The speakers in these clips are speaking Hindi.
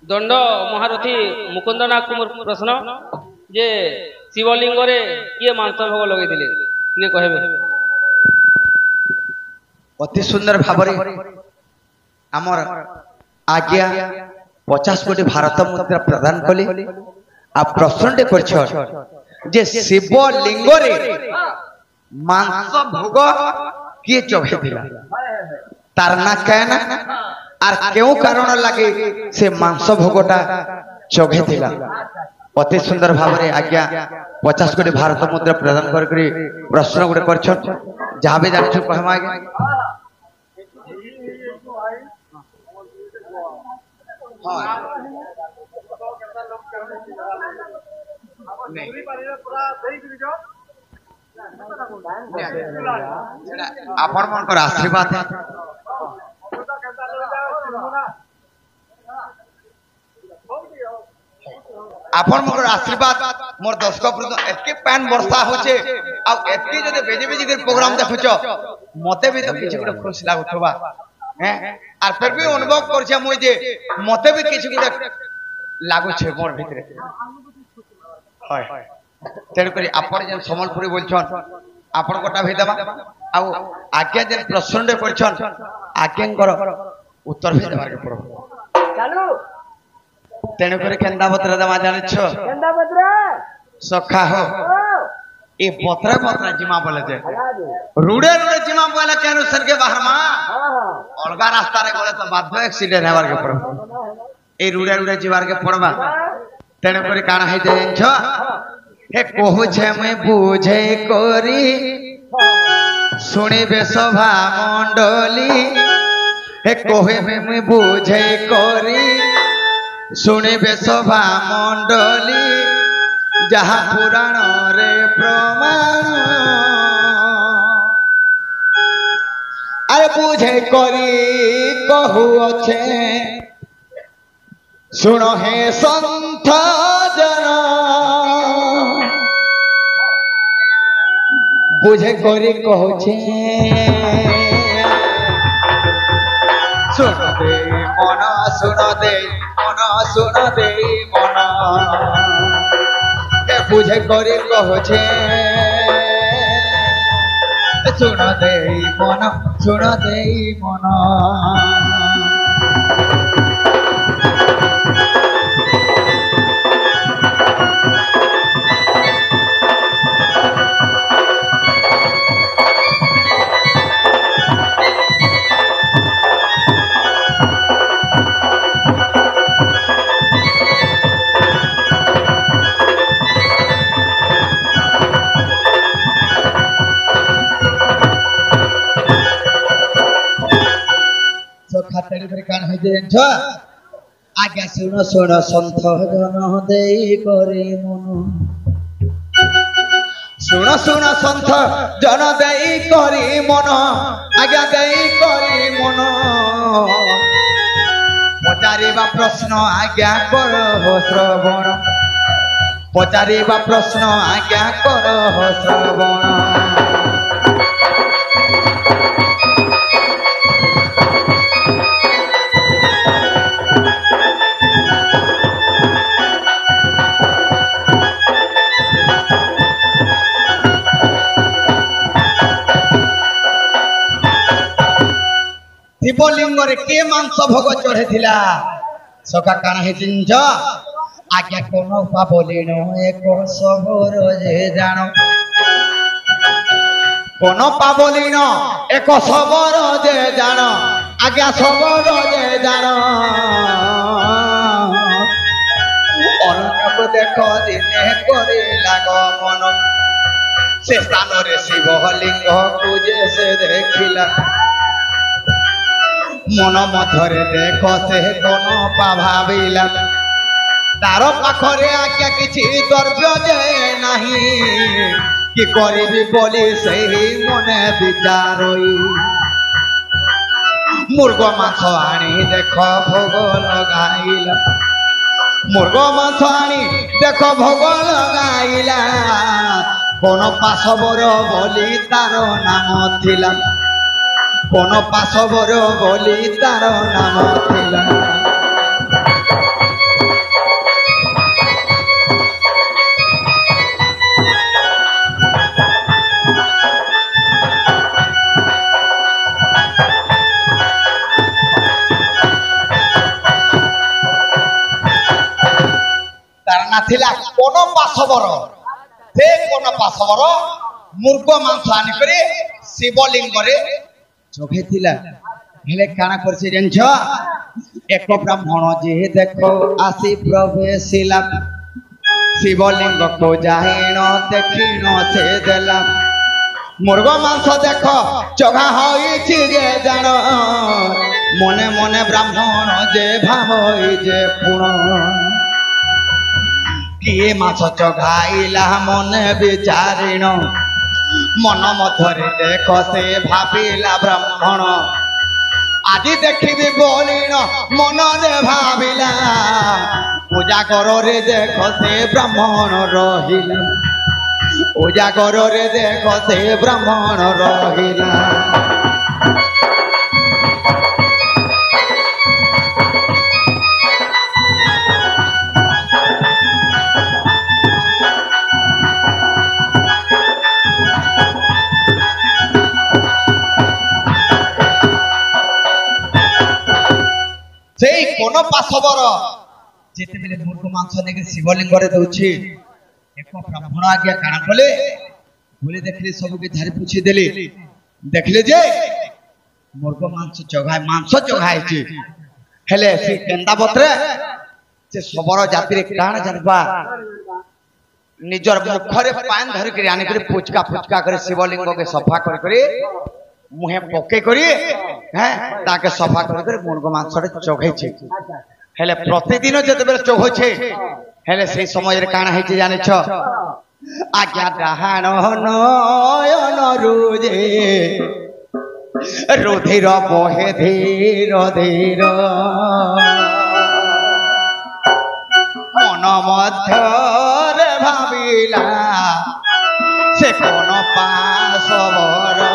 दंड महारथी मुकुंदनाथ को मोर प्रश्न जे शिवलिंग रे किए मांस भोग लगे किए कहबे अति सुंदर भाव आमर आज्ञा 50 कोटी भारत मुद्रा प्रदान कले आ प्रश्न कर शिवलिंग रे मांस भोग किए चढ़े तार ना कहना आर क्यों कारण लगे से मांस भोगटा चढ़े अति सुंदर भाव में आज्ञा 50 कोटी भारत मुद्रा प्रदान कर प्रश्न गोटे कर जहाँ भी जान कहमा आपण मन आशीर्वाद है आपण मोर आशीर्वाद मोर दर्शक एतके पैन वर्षा होचे आ एतके जदे बेजे बेजे के प्रोग्राम देखुचो मते भी तो किछ गुटे खुश लागुथबा हैं आर फिर भी अनुभव करछे मोय जे मते भी किछ गुटे लागु छे मोर भितरे हाय तेरे करी आपण जे समलपुरी बोलछन आपण कोटा भे देबा आ आज्ञा जे प्रश्न रे करछन आज्ञांकर उत्तर भी देबार के पड़ो चालू तेणु कर केंदा बत्रा दमा जाने छ केंदा बत्रा सखा हो ए बत्रा बत्रा जिमा बोले जे रुड़े रुड़े जिमा बोले केनु सर के बाहर मा अलगा रास्ता रे गले तो बाध्य एक्सीडेंट हेबार के पड़ो ए रुड़े रुड़े जीवार के पड़बा तेणु कर काना है जे छ हे कहू छे मैं बुझे करी सुनिबे सभा मंडली हे कहे मैं बुझे करी सुनिबे सभा मंडली जहाँ पुराण रे प्रमाण अरे बुझे करी कहू अच्छे सुनो हे संत जन बुझे करी कहू छे सुन दे मन सुन दे मन सुन दे मन के बुझे करी कहू छे सुन दे मन आज्ञा सुन सुन संत जन दे करे मन सुन सुन संत जन दे करे मन आज्ञा दे करे मन पचारिबा प्रश्न आज्ञा कर हो श्रवण पचारिबा प्रश्न आज्ञा कर हो श्रवण शिवलिंग रे के मांस भोग चढ़े थिला सका काना हे जिंज आज्ञा कोनो पाबलिनो एक सबोर जे जानो कोनो पाबलिनो एक सबोर जे जानो आज्ञा सबोर जे जानो अरण्य को देखो दिने करे लागो मन से स्थान रे शिवलिंग को जे से देखिला मन मधरे देख से कौन भाविला तार पाखरे आज्ञा किछि द्रव्य जे नहीं कि करिबी बोली सही मने विचारई मुर्ग माछ आनी देख भोग लगाइला मुर्ग माछ आनी देख भोग लगाइला कोन पाशवर बोली तार नाम थिला कोन पाशवर बोली तार नाम थिला नाथिला कोन पासबर से कोन पासबर मुर्ग मांस आनी करे शिवलिंग रे चोखेथिला हेले काना करছে জানছ एक ब्राह्मण जे देखो आसी प्रवेशिला शिवलिंग को जाहिण देखिण से देला मुर्ग मांस देख चोखा होइछि जे जान मने मने ब्राह्मण जे भावई जे पुण किए माछ चोखाइला मने विचारिण मन मधरे देख से भाविला ब्राह्मण आदि देखिबि बोलिन मन रे भाविला पूजा करो रे देख से ब्राह्मण रहिला पूजा करो रे देख से ब्राह्मण रहिला सेई कोन पासबर जेते बेले मुर्ग मांस नेके शिवलिंग रे दउछि एक ब्राह्मण आज्ञा काना बोले बोले देखले सब के धारी पूछी देले देखले जे मुर्ग मांस चोगाय छि हेले से केंदा बत्रे से सबरो जाति रे काना जानबा निजर मुखरे पान धरि के आने करे पुचका करे शिवलिंग के सफा करे मुहे पके करी हैं ताके सफा कर मुर्ग मांस चोखै छै हेले प्रतिदिन जते बेले चोखै छै हेले से समय रे काना है जाने छ आज्ञा डाहाण नयन रुजे रुधिर बहे धीर धीर मन मध्यरे भाविला से कोन पासबर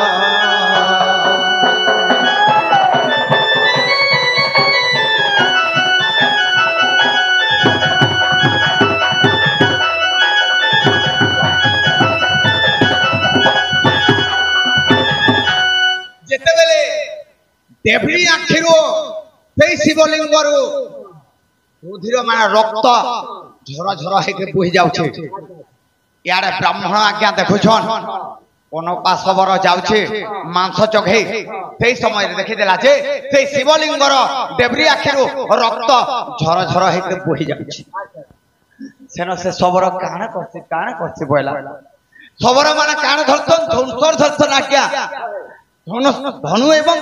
देवरी आखिरो से शिवलिंग रुधिर माने रक्त झर झर हेके बोहि जाउछे यारे ब्राह्मण आज्ञा देखुछन कोन पासबर जाउछे मांस चोखै से समय रे देखि देला जे से शिवलिंग देवरी आखिरो रक्त झर झर हेके बोहि जाउछे सेन से सबरो काना करछि बोला सबरो माने काना धरतन धनुषर धरतन आज्ञा धनु एवं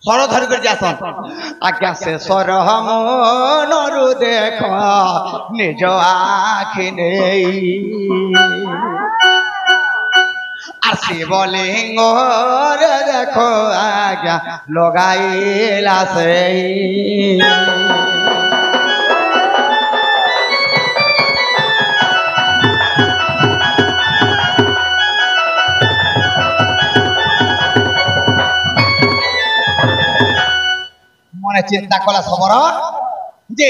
सर धर कर जासन आज्ञा से सर मनरु देख निज आखि नेई आ शिवलिंग रे देखो आज्ञा लगाइला से चिंता कला सबर जे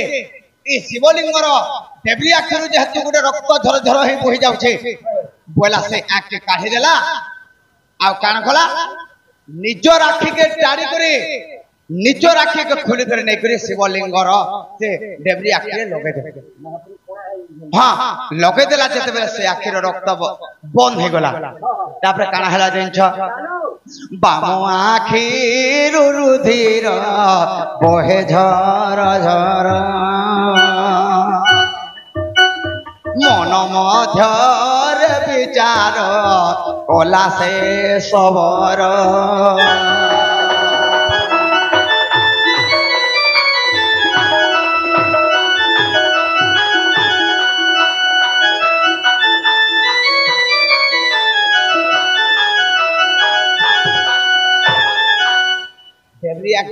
ए शिवलिंग देवी आखिर जेहेतु गोटे रक्त झर झर हे बोहि जाउछे बोला से आख के काढी देला आ कान खला निज राखी के टाड़ी करे निज राखी के खुली करे नै करे शिवलिंग से देवी आखिर लगे दे हां लगे देला जते बेले से आखिर रक्त बंद हे गला तापर काना हला देन्छ बाम आखिर रुधिर बहे झर झर मन मध्यरे विचार कला से सबर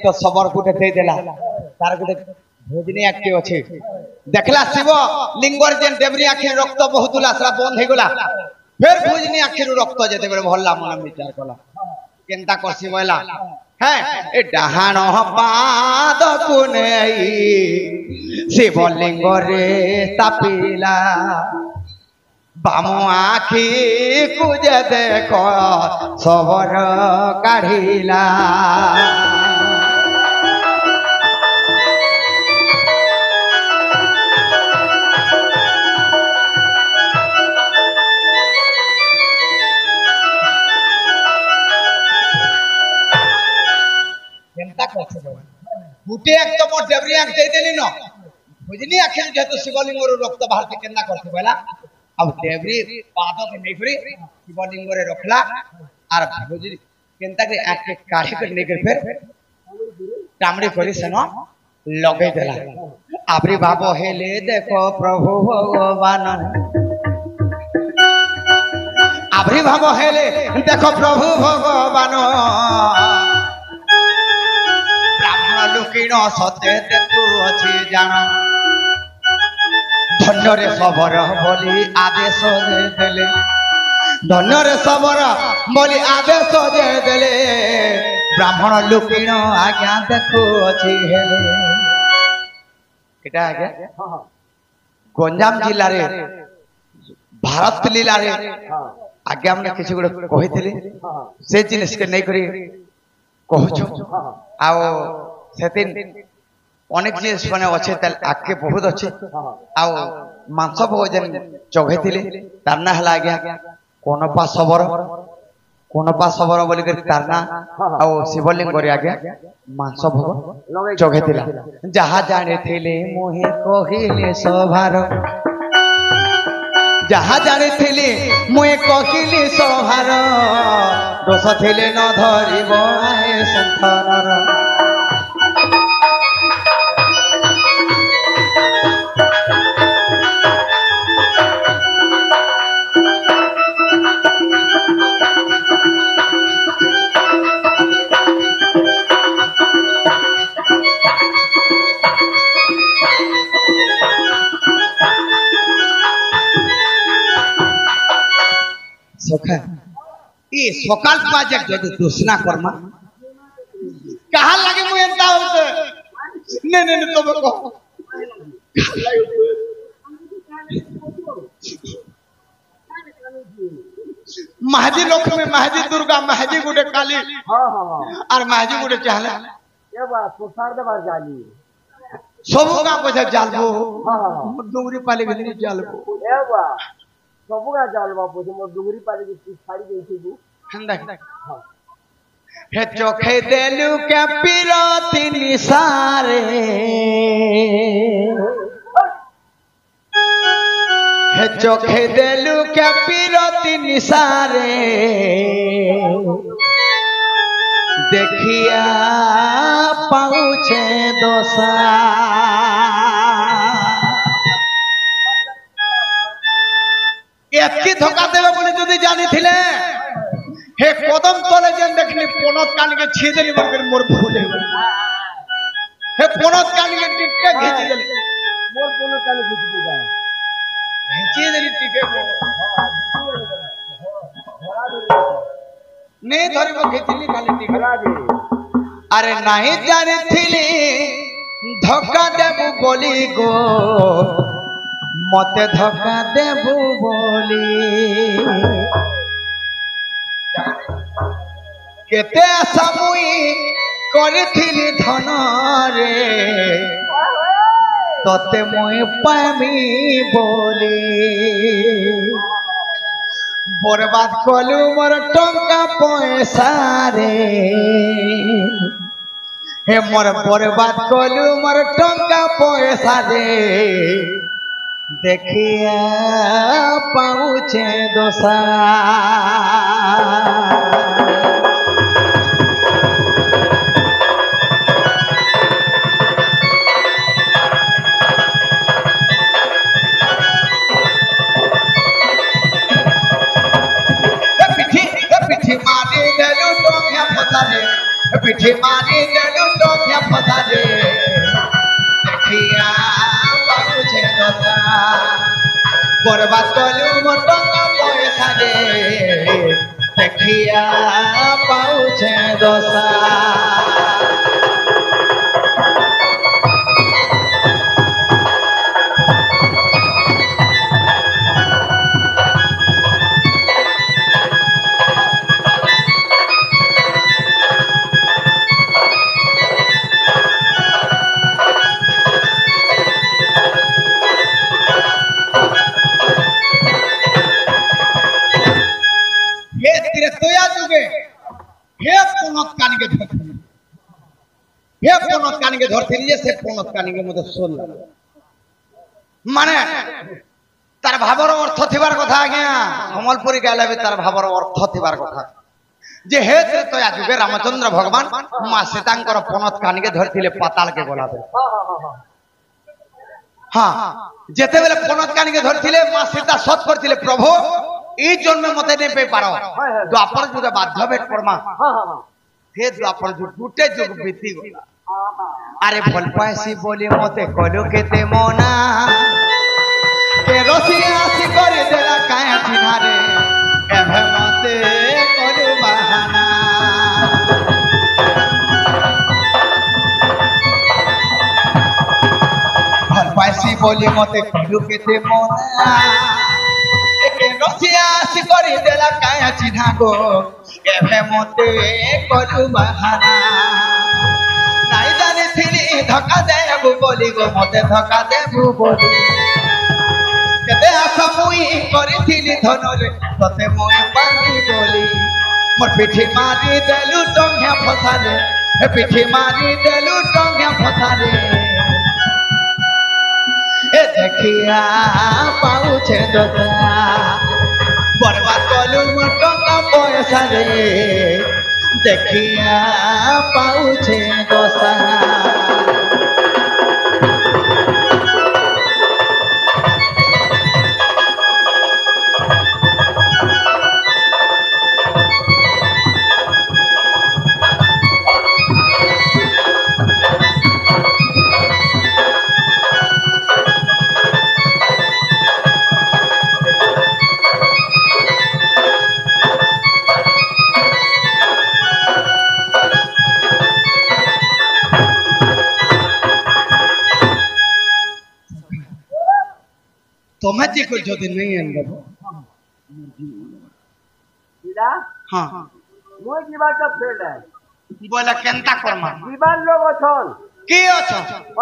तो सबर गुटे दे देला तार गुटे भोजनी आके अछि देखला शिव लिंगर जेन देवरी आखिर रक्त बहुतला सरा बंद हे गला फिर भोजनी आखिर रक्त जेते बेले भल्ला मन विचार कला केनता करसी बोला है ए डाहाण पाद को नेई शिव लिंग रे तापिला बाम आखि को जे देख सबर काढिला गुटे एक तो मोर डेबरी आंख दे देली न बुझनी आखिर जेतु शिवलिंग रो रक्त बाहर के केना करते बोला अब डेबरी पाद के नहीं करी शिवलिंग रे रखला आर बुझनी केनता के आंख के काढ़ी कर नहीं कर फिर टामड़ी करी सनो लगे देला आबरी बाबो हेले देखो प्रभु भगवान आबरी बाबो हेले देखो प्रभु भगवान ब्राह्मण लुकीन सत्य देखु अछि जान धन्य रे सबर बोली आदेश दे देले धन्य रे सबर बोली आदेश दे देले ब्राह्मण लुकीन आज्ञा देखु अछि हेले एटा आज्ञा गंजाम जिल्ला रे भारत लीला रे आज्ञा हमने किसी गुडे कहिथिली से जिनिस के नै करी कहछु आओ सेतिन अनेक जिनिस माने अछि त आके बहुत अछि आओ मांस भोजन चघैथिली तारना हला आज्ञा कोनपा सबर बोली कर तारना आओ शिवलिंग करे आज्ञा मांस भोग चघैथिला जहा जाने थिले मोहे कहिले सभार जहा जाने थिले मोहे कहिले सभार दोष थिले न धरिब आए संतानर सखा ये सकाल पाजे जद दूसना कर्मा कहा लगे मु एंता होते ने तो को महाजी लोक में महाजी दुर्गा महाजी गुडे काली और महाजी गुडे चाहला ए बा सोसार दे बार जाली सबो का पछा जालबो डोंगरी पाले गली जालबो ए बा सबो का जाल बाबू मोर डुंगरी पाले की साड़ी देथि दू हंदा हे चोखे देलु के पिरती निसारे हे चोखे देलु के पिरती निसारे देखिया पाउछे दोसा एतकी धोखा देवे बोले जदी जानी थिले हे कदम तले जेन देखनी पोनत कान के छीदेली बकर मोर भूल हे पोनत कान के टिक्के खींच देले मोर कोनो काले खींच दिया खींच देली टिके को नहीं धरिबो खींचली खाली टिके अरे नहीं जानी थिली धोखा देबू बोली गो मते धोखा देबू बोली केते आशा मुई करथिली धन रे तते मुई पामी बोली बर्बाद कलु मोर टंका पैसा रे हे मोर बर्बाद कलु मोर टंका पैसा रे देखिया पाउछे दोसा पिठी मारी गलू तो क्या पता रे देखिया पाउछे दोसा बर्बाद कलू मोर टंका पैसा रे देखिया पाउछे दोसा हे पुनत कान के हे पनत कानी के धरथिली जे से पनत कानी के मते सोल माने तार भावर अर्थ थिबार कथा आज्ञा सम्बलपुरी गाले भी तार भावर अर्थ थिबार कथा जे हे त्रेतया जुगे रामचंद्र भगवान मां सीतांकर पनत कानी के धरथिले पाताल के गलाबे हाँ जेते बेले पनत कानी के धरथिले मां सीता सत करथिले प्रभु ई जन्म मते नै पे पारो द्वापर जुगे बाध्य भेट परमा हे द्वापर जुग गुटे जुग बीती गला अरे भल पासी बोली मते कलो केते मना के रसिया आसी कर देला काया चिन्हारे एभे मते कलो बहाना भल पासी बोली मते कलो केते मना के रसिया आसी कर देला काया चिन्हा गो एभे मते कलो बहाना नाई जानी थिली धक्का देबु बोली गो मते धक्का देबु बोली केते आशा मुई करिथिली धनरे तते मुई पानी बोली मोर पिठी मारी देलु टंगिया फसाले हे पिठी मारी देलु टंगिया फसाले ए देखिया पाउछे दता बर्बाद कलु मोर टंगा पैसा रे देखिया पाउछे दसा तुम्हें जी कुछ जो दिन नहीं है सीधा हाँ मोय जीवा तो फेल है बोला केंता कर्मा जीवन लोग अछन की अछ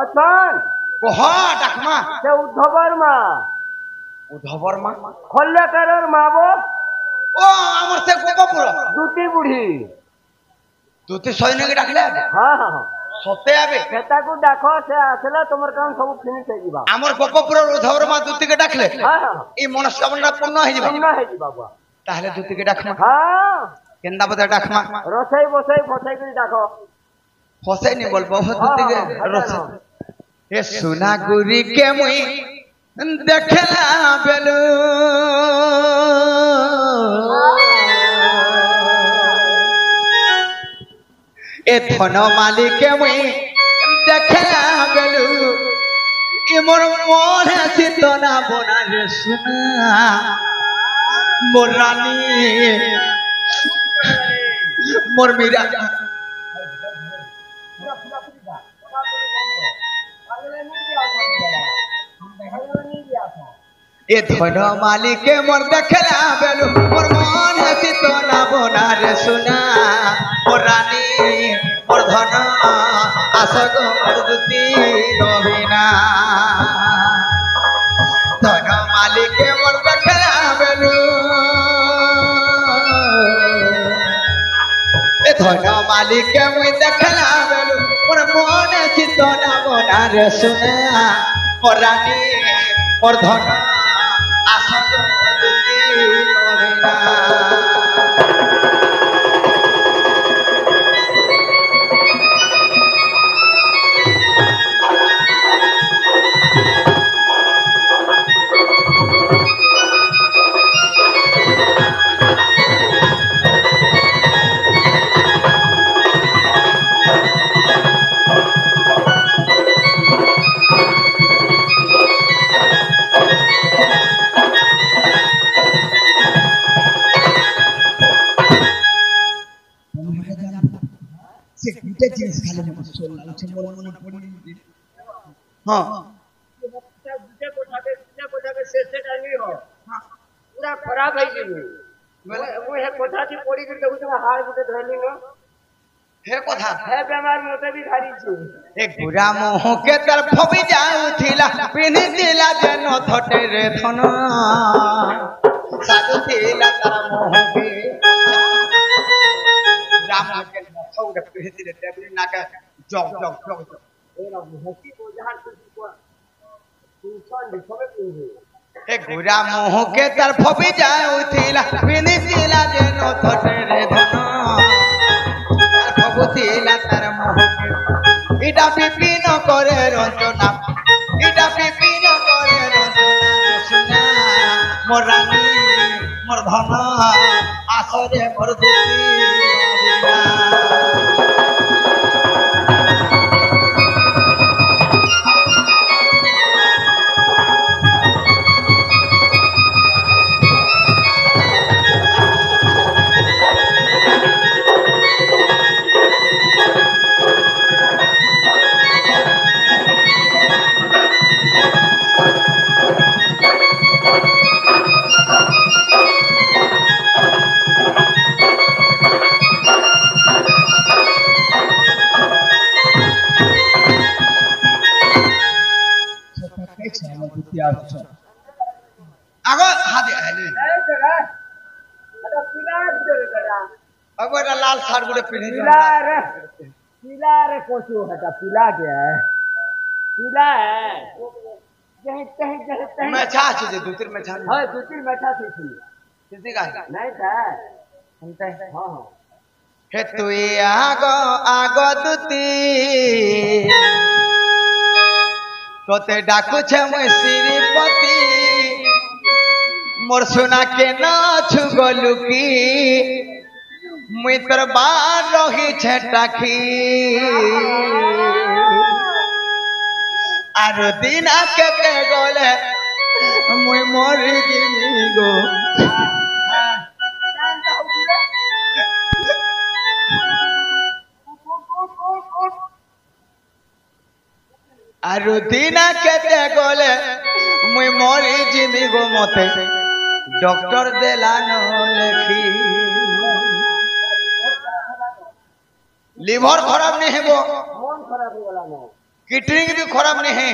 अछन कोह डाकमा से उद्धवर मां खल्लेकरर माबो ओ हमर से गोपपुर दूती बुढ़ी दूती सैनिक के डाकले हां हां सते आबे सेता को डाको से आसला तुमर काम सब फिनिश हो जीवा हमर गोपपुर उद्धवर मां दूती के डाकले हां हां ई मनस्कामना पूर्ण हो जीवा ना है जी बाबा ताहले दूती के डाकमा हां केंदा बता डाकमा रसई बसई फसई के डाको फसई नहीं बोल बहुत दूती के रस ए सोना गुरी के मुई देखला बेलू ए धन मालिक के मुई देखला बेलू ए मोर मोर सितना बना रे सुना मोर रानी मोर मीरा ए धन मालिक के मोर देखला बेलू मोर मन सितना बना रे सुना मोर रानी मोर धन आसग मोर दुती रबिना धन मालिक के मोर देखला बेलू ए धन मालिक के मुई देखला बेलू मोर मन सितना बना रे सुना मोर रानी मोर धन आसग मोर दुती रबिना से कुटे जिनिस खाले न सोल लाउछे मोर मन पड़ी हां दूसरे कोठा के से टांगी हो पूरा खराब है जी वो है कोठा थी पड़ी के तो हार गुटे धरली न हे कथा है बेमार मोते भी खारी छु एक बुरा मोह के तरफ भी जाउथिला पिनि दिला जन थटे रे थन साधु थिला तार मोह के राम के मथौ के पिनि दिले टेबली नाका জগ জগ জগ জগ এরা মুহকি বোঝার কিছু তুলছন লিখবে কিন্তু এ গোরা মোহকে তার ফবি যাউথিলা পিনিছিলা যে নথটে রে ধন তার ফবুথিলা তার মোহকে ইটা বিপিন করে রঞ্জনা ইটা বিপিন করে রঞ্জনা রসনা মোর রানী মোর ধন আসরে মোর দুতি আগো হাতে আইলে এই জায়গা এটা পিলার ধরে গড়া अब এটা লাল শার্ট গুলো পিনে पिला रे कोचो हटा पिला क्या है पिला है कहीं कहीं कहीं कहीं मैं छा আছে যে দুতির में छा हाँ दो तीन बैठा थी किसी का नहीं था सुनते हाँ हाँ हे तुई আগো আগো দুতি তোতে ডাকুছে মই শ্রীপতি মোর সোনা কেন ছুগলু কি মুই তোর বার রহি ছেটাখি আর দিনা কেতে গলে মুই মরি দিমি গো আর দিনা কেতে গলে মুই মরি জিমি গো মতে ডক্টর দেলানো লেখি লিভার खराब नहीं है वो मन खराब हो गया ना किडनी भी खराब नहीं है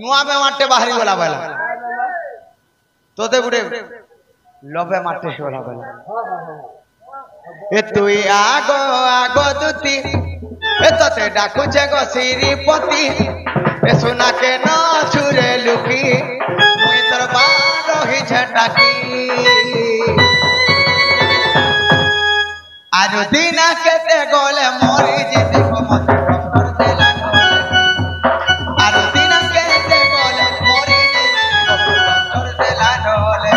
नुआ में माटे बाहरी वाला वाला तो ते गुडे लबे माटे से वाला वाला हाँ हाँ हाँ ए तुई आगो आगो दुती ए तते डाकुचे गो श्रीपति ए सुना के न छुरे लुकी मुई तोर बार ही झटाकी आज दिना केते गोले मोरी जिति को मत डॉक्टर देला आज दिना केते गोले मोरी जिति को डॉक्टर देला ढोले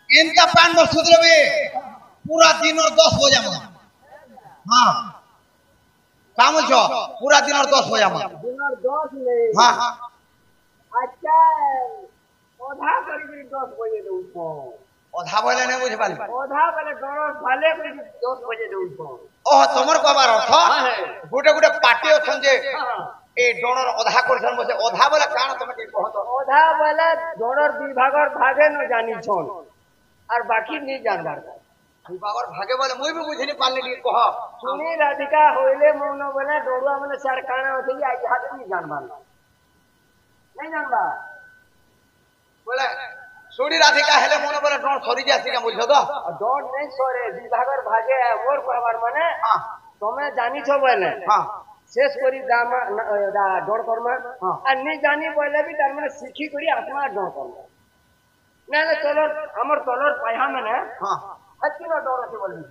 इनका पान में सुधरबे पूरा दिन और 10 बजे में हाँ काम छो पूरा दिन और 10 बजे में दिनर 10 नहीं हाँ अच्छा ओधा करीब 10 बजे दे उठो ओधा बोले नहीं बुझ पाली ओधा वाले डरो भाले करीब 10 बजे दे उठो ओह तमर कबार अर्थ हाँ है गुटे गुटे पार्टी अछन जे हाँ ए डोनर ओधा करछन बसे ओधा बोले कान तमे के कहत ओधा वाला डोनर विभागर भागे न जानी छोन और बाकी नहीं जानबार बाबर भागे बोले मुई भी बुझनी पालने की कह सुनी राधिका होइले मौन बोले डोरुआ मने सरकाना होती आई हाथ नहीं जानबार नहीं जानबार बोले सोडी राधिका हेले मोन बोले डोन सरी जासी का बुझो तो डोर नहीं सोरे विभागर भागे और कहबार माने हां तमे जानी छो बोले हां शेष करी दामा डोर करमा हाँ। और नहीं जानी बोले भी तार माने सीखी करी आत्मा डोर करमा नहीं नहीं चलो हमर तलर पाया माने हां हत्ती न डोर से बोली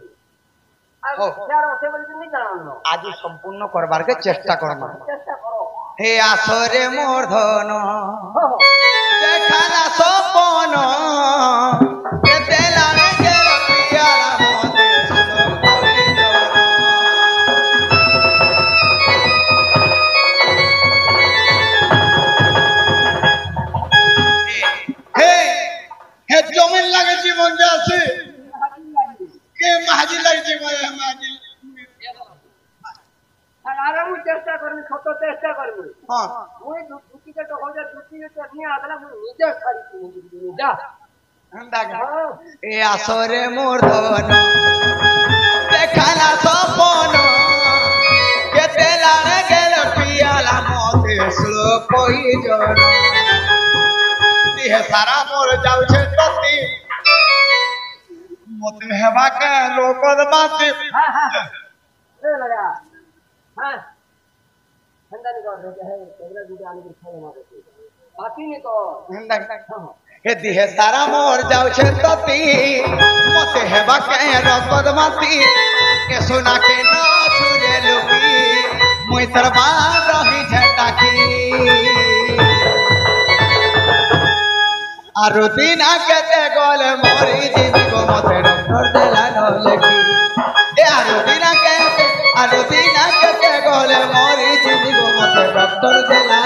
ओ। अब यार ओसे बोली नहीं जाननो आज संपूर्ण करबार के चेष्टा करना चेष्टा करो हे आसरे मोर धन हो हो देखाना सपन केते लागे के रतियाला मोते सुनो कोई जवन हे हे जमीन लागे जीवन जासे के আমি সত চেষ্টা করবো হ্যাঁ মুই দুটিকে তো হয়ে দুটিকে তো নিয়ে আসলে মুই নিজে শাড়ি কিনে দিবি যা হেন্দা এ আসরে মোর ধন দেখালা সপন কেতে লাড়ে গেল পিয়ালা মতে স্লো পইজন দিহে সারা মোর যাউছে ততি মতে হেবা কে লোকর মাতে হ্যাঁ হ্যাঁ এ লাগা হ্যাঁ ঠান্ডা নি কর রে হে তোমরা দুটো আনি খাই মারে বাতি নি তো হেন্দা হে দিহে সারা মোর যাউছে ততি মতে হেবা কে লোকর মাতি কে সোনা কে না ছুরে লুকি মুই তোর বা রহি ঝটাকি আর দিনা কেতে গলে মরি দিবি গো মতে ডক্টর দেলা নলেকি এ আর দিনা কেতে গলে মরি দিবি গো মতে ডক্টর দেলা